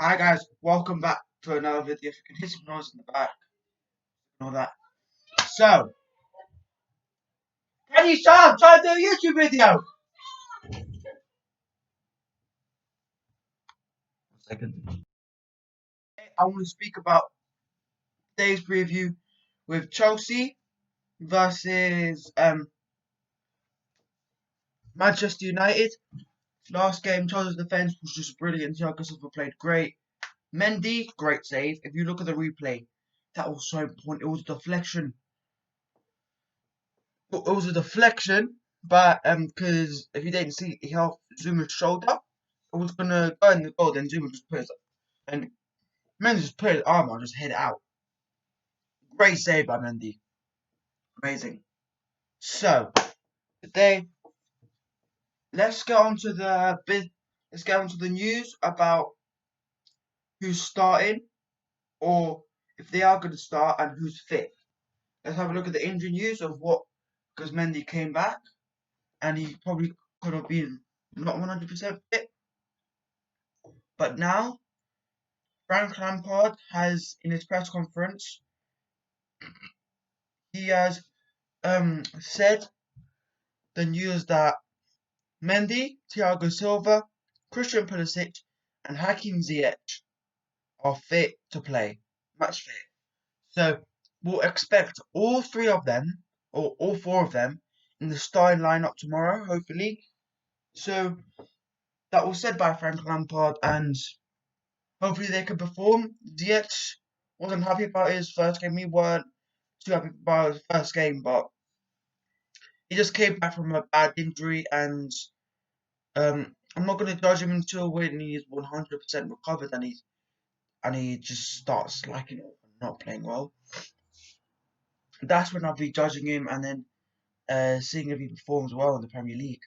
Hi guys, welcome back to another video. If you can hear some noise in the back and all that. So, can you stop trying to do a YouTube video? 1 second. I want to speak about today's preview with Chelsea versus Manchester United. Last game, Chelsea's defense was just brilliant. Thiago Silva played great. Mendy, great save. If you look at the replay, that was so important. It was a deflection. It was a deflection, but because if you didn't see, he held Zuma's shoulder. It was gonna go in the goal. Then Zuma just put his and Mendy just put his arm on, just hit it out. Great save by Mendy. Amazing. So today, let's get on to let's get on to the news about who's starting or if they are going to start and who's fit. Let's have a look at the injury news of what because Mendy came back and he probably could have been not 100% fit, but now Frank Lampard has in his press conference he has said the news that Mendy, Thiago Silva, Christian Pulisic, and Hakim Ziyech are fit to play, match fit. So we'll expect all three of them, or all four of them, in the starting lineup tomorrow, hopefully. So that was said by Frank Lampard, and hopefully they can perform. Ziyech wasn't happy about his first game. We weren't too happy about his first game, but he just came back from a bad injury, and I'm not going to judge him until when he's 100% recovered and he just starts slacking off and not playing well. That's when I'll be judging him and then seeing if he performs well in the Premier League.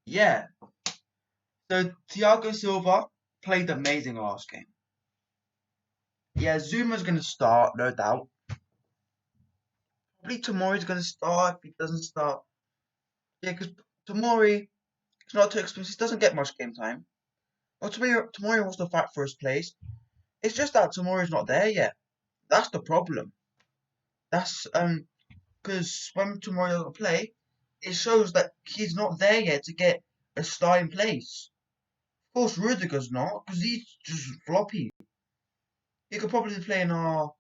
Yeah. So Thiago Silva played amazing last game. Yeah, Zuma's going to start, no doubt. Probably Tomori's going to start if he doesn't start. Yeah, because Tomori is not too expensive. He doesn't get much game time. Well, Tomori wants to fight for his place. It's just that Tomori's not there yet. That's the problem. That's because when Tomori doesn't play, it shows that he's not there yet to get a starting place. Of course, Rudiger's not because he's just floppy. He could probably play in our.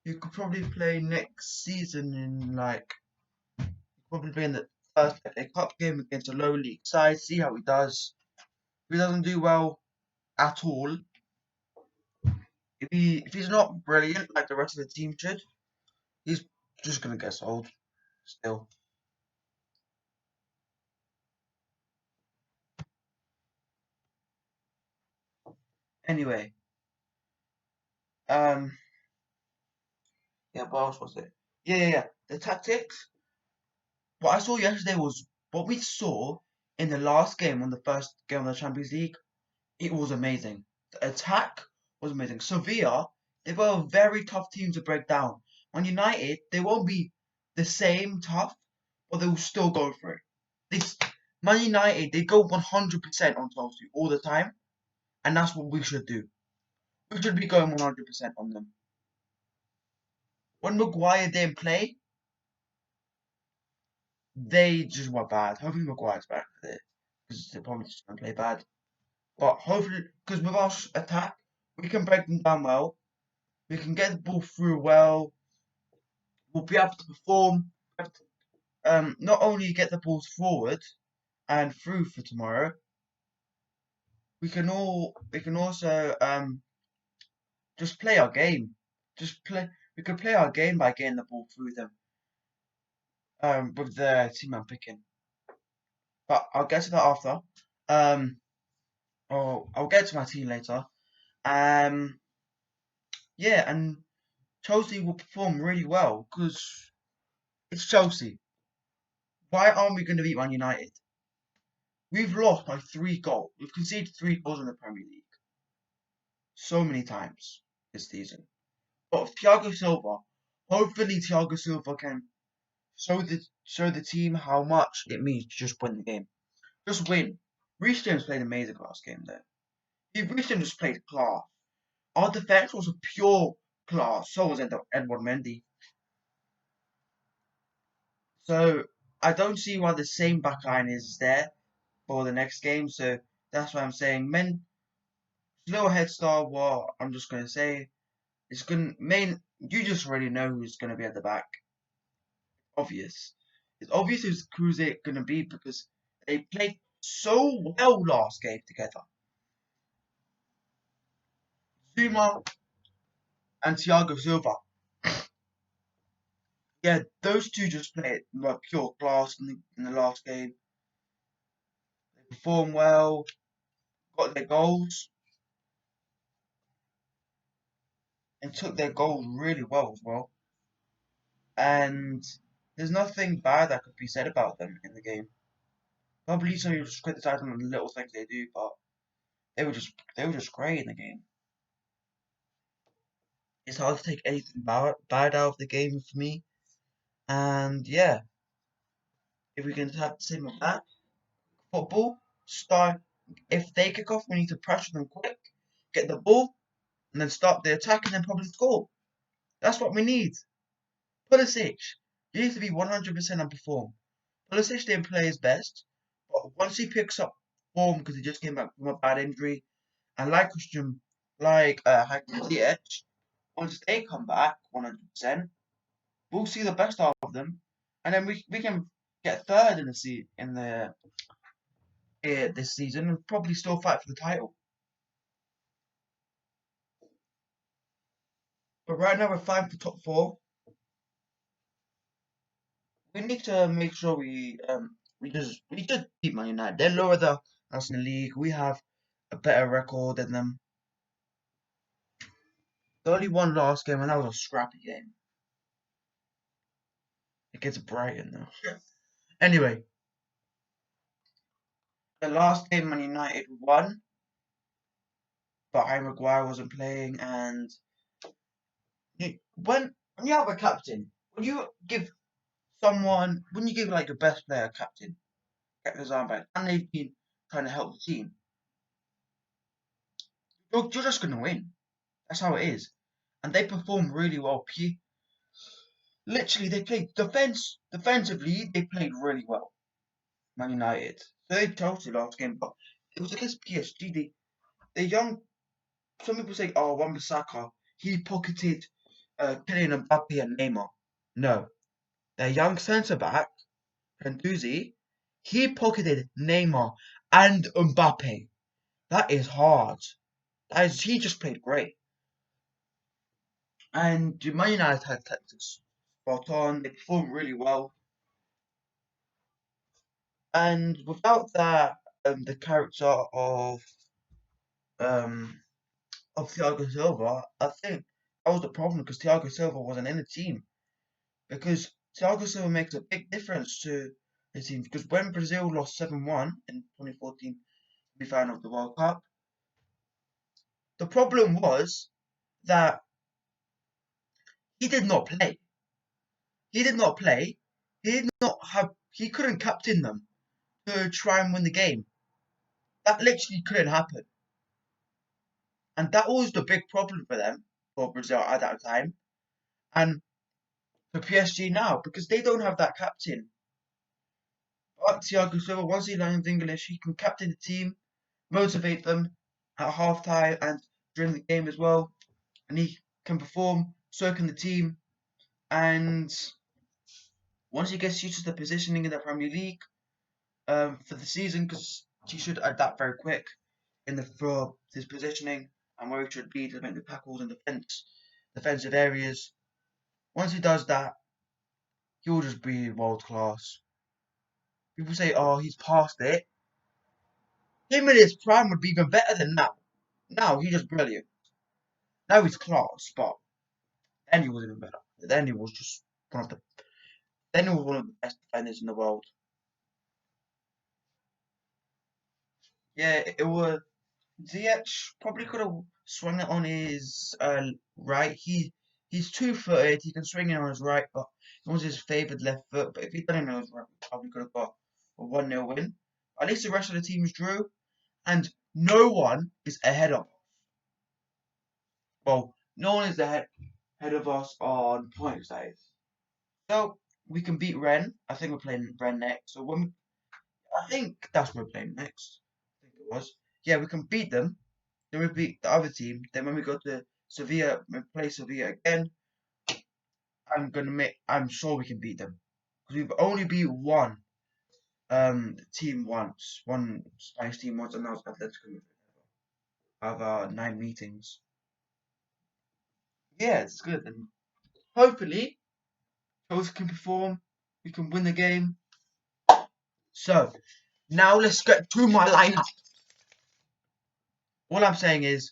He could probably play next season in like probably play in the first FA Cup game against a low league side. See how he does. If he doesn't do well at all, if he's not brilliant like the rest of the team should, he's just gonna get sold still. Anyway, um, yeah, what else was it? Yeah. The tactics. What I saw yesterday was what we saw in the last game on the first game of the Champions League. It was amazing. The attack was amazing. Sevilla, they were a very tough team to break down. Man United, they won't be the same tough, but they will still go for it. This Man United, they go 100% on Chelsea all the time, and that's what we should do. We should be going 100% on them. When Maguire didn't play, they just were bad. Hopefully Maguire's back for it, because they probably just gonna play bad. But hopefully, because with our attack, we can break them down well. We can get the ball through well. We'll be able to perform. Not only get the balls forward and through for tomorrow, we can also just play our game. Just play. We can play our game by getting the ball through them. With the team I'm picking. But I'll get to that after. Um, I'll get to my team later. Um, yeah, and Chelsea will perform really well because it's Chelsea. Why aren't we going to beat Man United? We've lost by 3 goals. We've conceded 3 goals in the Premier League so many times this season. But with Thiago Silva, hopefully Thiago Silva can show the team how much it means to just win the game. Just win. Reece James played amazing last game there. Reece James just played class. Our defense was a pure class. So was Edward Mendy. So I don't see why the same backline is there for the next game. So that's why I'm saying little head start. What I'm just gonna say it's gonna You just already know who's gonna be at the back. Obvious. It's obvious who's it gonna be because they played so well last game together. Zuma and Thiago Silva. Yeah, those two just played like pure class in the last game. They performed well, got their goals, and took their goals really well as well. And there's nothing bad that could be said about them in the game. Probably some people just criticize them on the little things they do, but they were just great in the game. It's hard to take anything bad out of the game for me. And yeah, if we can have the same with that, football, start if they kick off, we need to pressure them quick, get the ball, and then start the attack and then probably score. That's what we need. Pulisic, you need to be 100% and perform. Pulisic didn't play his best, but once he picks up form because he just came back from a bad injury, and like Christian, ziyech, once they come back 100%, we'll see the best out of them, and then we can get third in the this season and probably still fight for the title. But right now we're fighting for top four. We need to make sure we just beat Man United. They're lower than us in the league. We have a better record than them. They only won last game, and that was a scrappy game against Brighton, though. Anyway, the last game Man United won, but Harry Maguire wasn't playing. And when you have a captain, when you give like your best player a captain, get his armband, and they've been trying to help the team, you're just gonna win. That's how it is. And they performed really well. Literally, they played defensively. They played really well. Man United. So they Chelsea last game, but it was against PSG. They young. Some people say, "Oh, Wan-Bissaka, he pocketed Kylian Mbappe and Neymar." No, their young centre back, Guendouzi, he pocketed Neymar and Mbappe. That is hard. He just played great. And Man United had tactics spot on. They performed really well. And without that, the character um of Thiago Silva, I think that was the problem because Thiago Silva wasn't in the team. Because Thiago Silva makes a big difference to the team. Because when Brazil lost 7-1 in 2014 semi-final of the World Cup, the problem was that he did not play. He did not play. He did not have. He couldn't captain them to try and win the game. That literally couldn't happen. And that was the big problem for them, for Brazil at that time, and for PSG now, because they don't have that captain. But Thiago Silva, once he learns English, he can captain the team, motivate them at halftime and during the game as well, and he can perform, so can the team. And once he gets used to the positioning in the Premier League for the season, because he should adapt very quick for his positioning and where he should be to make the tackles and defensive areas. Once he does that, he will just be world class. People say, "Oh, he's past it." Him in his prime would be even better than now. Now he's just brilliant. Now he's class, but then he was even better. Then he was just one of the then he was one of the best defenders in the world. Yeah, it was Ziyech probably could have swung it on his right. He's 2-footed. He can swing it on his right, but it was his favoured left foot. But if he'd done it on his right, we probably could have got a 1-0 win. At least the rest of the teams drew, and no one is ahead of us. Well, no one is ahead of us on points, that is. So we can beat Ren. I think we're playing Ren next. So I think that's what we're playing next. I think it was. Yeah, we can beat them. Then we beat the other team. Then when we go to Sevilla, we play Sevilla again. I'm sure we can beat them because we've only beat one team once, one Spanish team once, and that was Atletico Madrid. Out of our 9 meetings. Yeah, it's good, and hopefully Chelsea can perform. We can win the game. So now let's get to my lineup. All I'm saying is,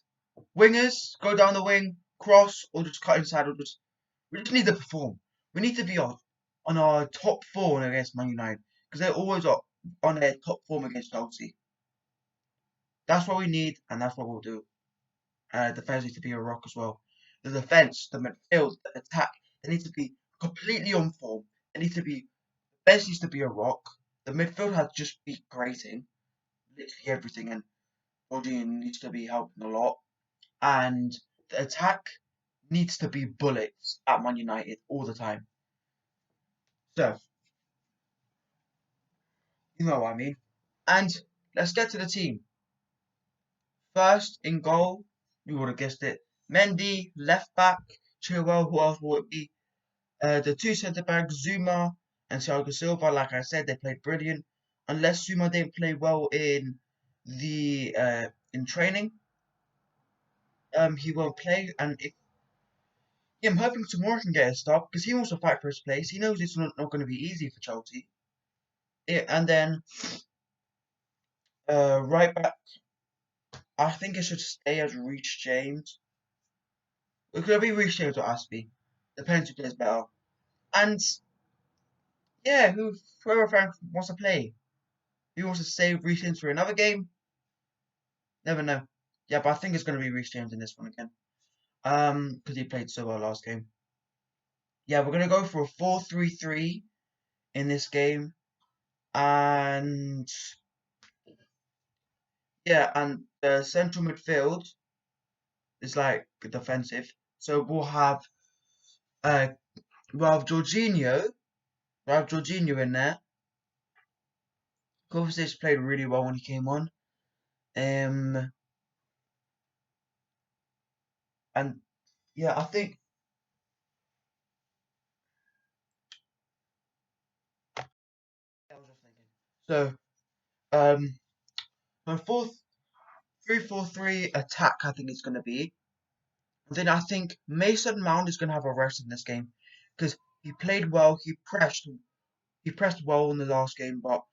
wingers go down the wing, cross, or just cut inside, we just need to perform. We need to be on our top form against Man United because they're always on their top form against Chelsea. That's what we need, and that's what we'll do. Defense needs to be a rock as well. The defense, the midfield, the attack, they need to be completely on form. They need to be defense needs to be a rock. The midfield has just been creating literally everything, and Jorginho needs to be helping a lot. And the attack needs to be bullets at Man United all the time. So, you know what I mean. And let's get to the team. First in goal, you would have guessed it. Mendy, left back, Chilwell, who else will it be? The two centre backs, Zuma and Thiago Silva, like I said, they played brilliant. Unless Zuma didn't play well in training, he won't play. And I'm hoping tomorrow can get a stop because he wants to fight for his place. He knows it's not going to be easy for Chelsea. And then right back, I think it should stay as Reece James. It could be Reece James or Aspie. Depends who plays better. And yeah, whoever Frank wants to play. Who wants to save Reece James for another game? Never know. Yeah, but I think it's going to be Reece James in this one again. Because he played so well last game. Yeah, we're going to go for a 4-3-3 in this game. And yeah, and the central midfield is like defensive. So uh we'll have Jorginho in there. Kovacic played really well when he came on. And yeah, I think I was just thinking. So my 3-4-3 attack I think it's gonna be. And then I think Mason Mount is gonna have a rest in this game because he played well, he pressed well in the last game, but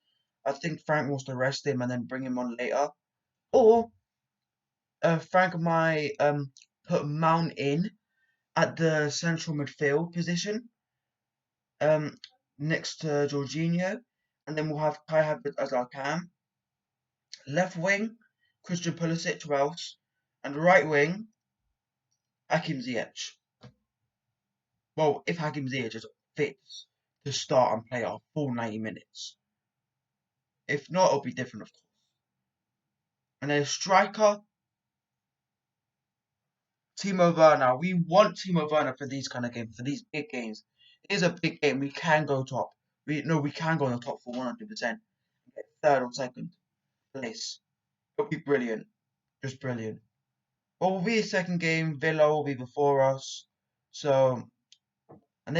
I think Frank wants to rest him and then bring him on later. Or Frank might put Mount in at the central midfield position, um, next to Jorginho, and then we'll have Kai Havertz as our cam. Left wing, Christian Pulisic, who else? And right wing, Hakim Ziyech. Well, if Hakim Ziyech is fit to start and play our full 90 minutes. If not, it'll be different, of course. And then striker, Timo Werner. We want Timo Werner for these kind of games, for these big games. It is a big game. We can go top. We can go in the top for 100%. Get third or second place. It'll be brilliant. Just brilliant. What will be a second game? Villa will be before us. So, and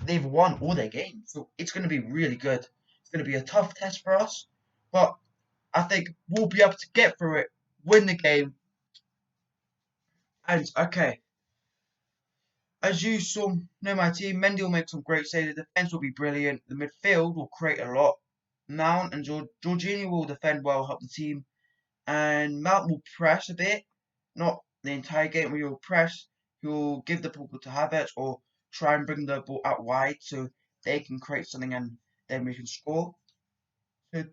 they've won all their games. So it's going to be really good. It's going to be a tough test for us, but I think we'll be able to get through it, win the game, and okay. As you saw, know my team. Mendy will make some great saves. The defense will be brilliant. The midfield will create a lot. Mount and Jorginho will defend well, help the team, and Mount will press a bit, not the entire game. We will press. He will give the ball to Havertz or try and bring the ball out wide so they can create something and then we can score. So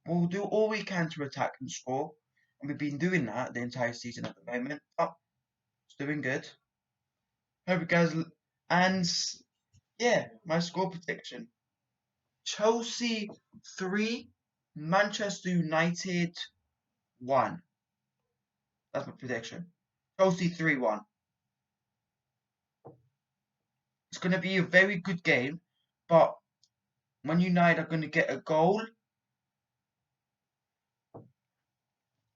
we'll do all we can to attack and score, and we've been doing that the entire season at the moment. Oh, it's doing good. Hope you guys and yeah, my score prediction: Chelsea 3, Manchester United 1. That's my prediction. Chelsea 3-1. It's going to be a very good game, but Man United are going to get a goal.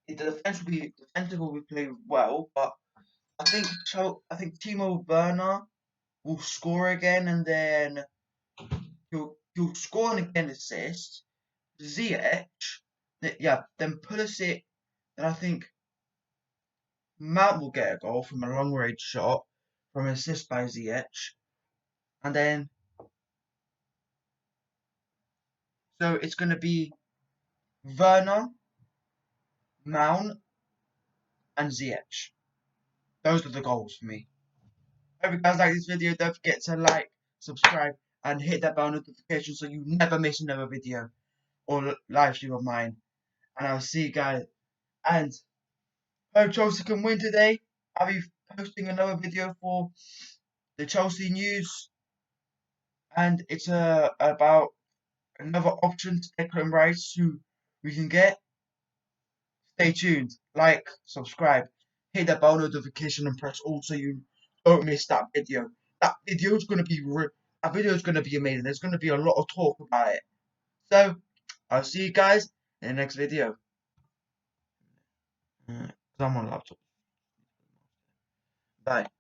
The defense will be playing well, but I think Timo Werner will score again, and then he'll score and again assist. Ziyech, then Pulisic, then I think Mount will get a goal from a long range shot from an assist by Ziyech, and then so it's going to be Werner, Mount, and Ziyech. Those are the goals for me. Hope you guys like this video. Don't forget to like, subscribe, and hit that bell notification so you never miss another video or live stream of mine. And I'll see you guys. And hope Chelsea can win today. I'll be posting another video for the Chelsea news, and it's about another option to Declan Rice who we can get. Stay tuned, like, subscribe, hit that bell notification, and press all so you don't miss that video. That video is gonna be amazing. There's gonna be a lot of talk about it. So I'll see you guys in the next video. 'Cause I'm on laptop. Bye.